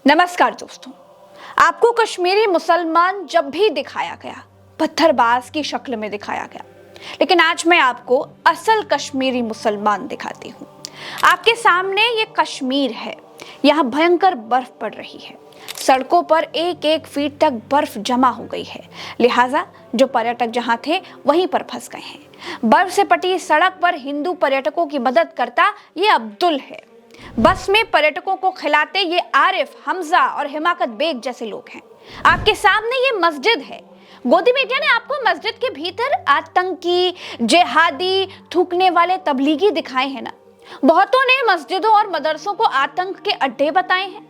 नमस्कार दोस्तों, आपको कश्मीरी मुसलमान जब भी दिखाया गया पत्थरबाज की शक्ल में दिखाया गया, लेकिन आज मैं आपको असल कश्मीरी मुसलमान दिखाती हूँ। आपके सामने ये कश्मीर है, यहाँ भयंकर बर्फ पड़ रही है, सड़कों पर 1-1 फीट तक बर्फ जमा हो गई है, लिहाजा जो पर्यटक जहाँ थे वहीं पर फंस गए हैं। बर्फ से पटी सड़क पर हिंदू पर्यटकों की मदद करता ये अब्दुल है। बस में पर्यटकों को खिलाते ये आरिफ, हमजा और हिमाकत बेग जैसे लोग हैं। आपके सामने ये मस्जिद है। गोदी मीडिया ने आपको मस्जिद के भीतर आतंकी, जिहादी, थूकने वाले तबलीगी दिखाए हैं ना। बहुतों ने मस्जिदों और मदरसों को आतंक के अड्डे बताए हैं।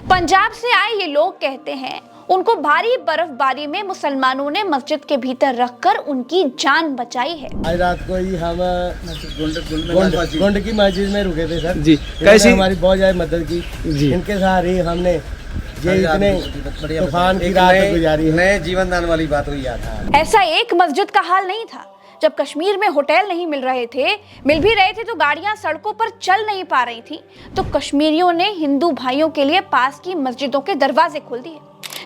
पंजाब से आए ये लोग कहते हैं उनको भारी बर्फबारी में मुसलमानों ने मस्जिद के भीतर रखकर उनकी जान बचाई है। आज रात को ही हम गुंड की मस्जिद में रुके थे सर जी। कैसी हमारी बहुत ज्यादा मदद की जी। इनके साथ ही हमने ये इतने तूफान की रात गुजारी है। नए जीवन दान वाली बात हुई था। ऐसा एक मस्जिद का हाल नहीं था। जब कश्मीर में होटल नहीं मिल भी रहे थे तो गाड़ियां सड़कों पर चल नहीं पा रही थी, तो कश्मीरियों ने हिंदू भाइयों के लिए पास की मस्जिदों के दरवाजे खोल दिए।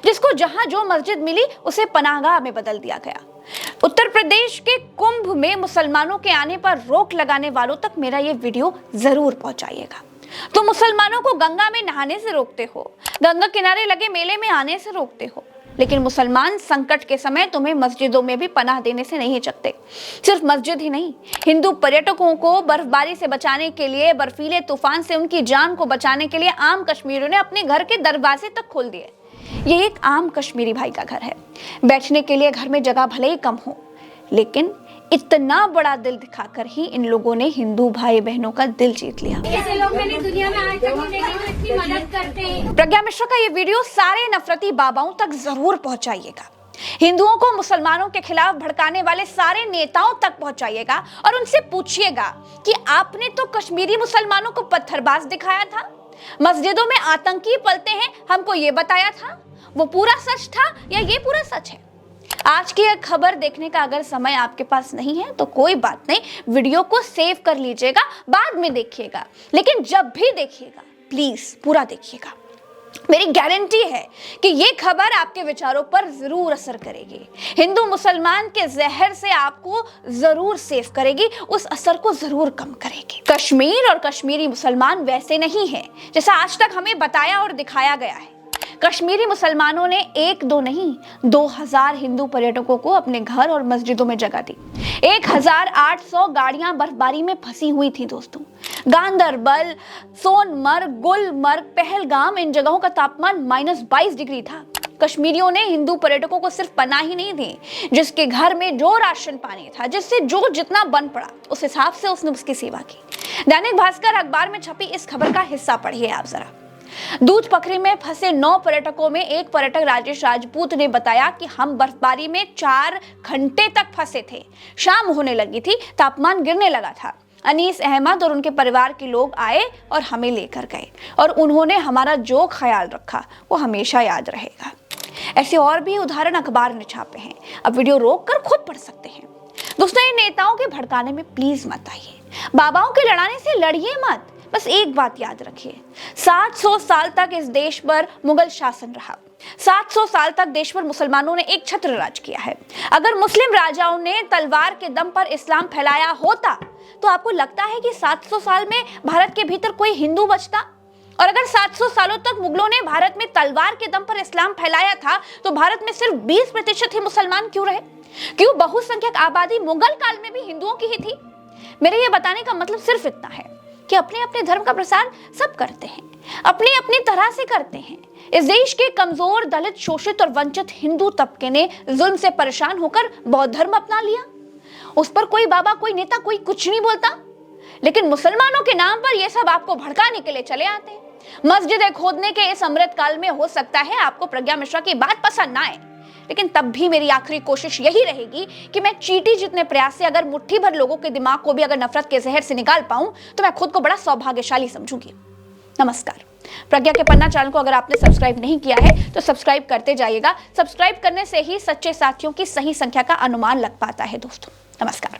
जिसको जहां जो मस्जिद मिली उसे पनाहगाह में बदल दिया गया। उत्तर प्रदेश के कुंभ में मुसलमानों के आने पर रोक लगाने वालों तक मेरा ये वीडियो जरूर पहुंचाइएगा। तो मुसलमानों को गंगा में नहाने से रोकते हो, गंगा किनारे लगे मेले में आने से रोकते हो, लेकिन मुसलमान संकट के समय तुम्हें मस्जिदों में भी पनाह देने से नहीं हिचकते। सिर्फ मस्जिद ही नहीं, हिंदू पर्यटकों को बर्फबारी से बचाने के लिए, बर्फीले तूफान से उनकी जान को बचाने के लिए आम कश्मीरियों ने अपने घर के दरवाजे तक खोल दिए। ये एक आम कश्मीरी भाई का घर है। बैठने के लिए घर में जगह भले ही कम हो, लेकिन इतना बड़ा दिल दिखाकर ही इन लोगों ने हिंदू भाई बहनों का दिल जीत लिया। ऐसे लोग मैंने दुनिया में आज तक नहीं देखे जो इतनी मदद करते हैं। प्रज्ञा मिश्रा का ये वीडियो सारे नफरती बाबाओं तक जरूर पहुंचाइएगा। हिंदुओं को मुसलमानों के खिलाफ भड़काने वाले सारे नेताओं तक पहुंचाइएगा और उनसे पूछिएगा कि आपने तो कश्मीरी मुसलमानों को पत्थरबाज दिखाया था, मस्जिदों में आतंकी पलते हैं, हमको ये बताया था, वो पूरा सच था या ये पूरा सच है? आज की एक खबर देखने का अगर समय आपके पास नहीं है तो कोई बात नहीं, वीडियो को सेव कर लीजिएगा, बाद में देखिएगा, लेकिन जब भी देखिएगा प्लीज पूरा देखिएगा। मेरी गारंटी है कि ये खबर आपके विचारों पर जरूर असर करेगी, हिंदू मुसलमान के जहर से आपको जरूर सेव करेगी, उस असर को जरूर कम करेगी। कश्मीर और कश्मीरी मुसलमान वैसे नहीं है जैसा आज तक हमें बताया और दिखाया गया है। कश्मीरी मुसलमानों ने 1-2 नहीं 2000 हिंदू पर्यटकों को अपने घर और मस्जिदों में जगह दी। 1800 गाड़ियां बर्फबारी में फंसी हुई थी दोस्तों। गांदरबल, सोनमर्ग, गुलमर्ग, पहलगाम, इन जगहों का तापमान -22 डिग्री था। कश्मीरियों ने हिंदू पर्यटकों को सिर्फ पनाह ही नहीं दी, जिसके घर में जो राशन पानी था, जिससे जो जितना बन पड़ा उस हिसाब से उसने उसकी सेवा की। दैनिक भास्कर अखबार में छपी इस खबर का हिस्सा पढ़िए आप जरा। दूध पखरी में फंसे 9 पर्यटकों में एक पर्यटक राजेश राजपूत ने बताया कि हम बर्फबारी में 4 घंटे तक फंसे थे। शाम होने लगी थी, तापमान गिरने लगा था। अनीस अहमद और उनके परिवार के लोग आए और हमें लेकर गए, और उन्होंने हमारा जो ख्याल रखा वो हमेशा याद रहेगा। ऐसे और भी उदाहरण अखबार ने छापे हैं, अब वीडियो रोक कर खुद पढ़ सकते हैं। दोस्तों, इन नेताओं के भड़काने में प्लीज मत आइए। बाबाओं के लड़ाने से लड़िए मत। बस एक बात याद रखिए, 700 साल तक इस देश पर मुगल शासन रहा। 700 साल तक देश पर मुसलमानों ने एक छत्र राज किया है। अगर मुस्लिम राजाओं ने तलवार के दम पर इस्लाम फैलाया होता तो आपको लगता है कि 700 साल में भारत के भीतर कोई हिंदू बचता? और अगर 700 सालों तक मुगलों ने भारत में तलवार के दम पर इस्लाम फैलाया था तो भारत में सिर्फ 20% ही मुसलमान क्यों रहे? क्यों बहुसंख्यक आबादी मुगल काल में भी हिंदुओं की ही थी? मेरे ये बताने का मतलब सिर्फ इतना है कि अपने अपने धर्म का प्रसार सब करते हैं, अपनी अपनी तरह से करते हैं। इस देश के कमजोर, दलित, शोषित और वंचित हिंदू तबके ने जुल्म से परेशान होकर बौद्ध धर्म अपना लिया। उस पर कोई बाबा, कोई नेता, कोई कुछ नहीं बोलता, लेकिन मुसलमानों के नाम पर यह सब आपको भड़काने के लिए चले आते हैं। मस्जिदें खोदने के इस अमृत काल में हो सकता है आपको प्रज्ञा मिश्रा की बात पसंद ना आए, लेकिन तब भी मेरी आखिरी कोशिश यही रहेगी कि मैं चींटी जितने प्रयास से अगर मुट्ठी भर लोगों के दिमाग को भी अगर नफरत के जहर से निकाल पाऊं तो मैं खुद को बड़ा सौभाग्यशाली समझूंगी। नमस्कार। प्रज्ञा के पन्ना चैनल को अगर आपने सब्सक्राइब नहीं किया है तो सब्सक्राइब करते जाइएगा। सब्सक्राइब करने से ही सच्चे साथियों की सही संख्या का अनुमान लग पाता है दोस्तों। नमस्कार।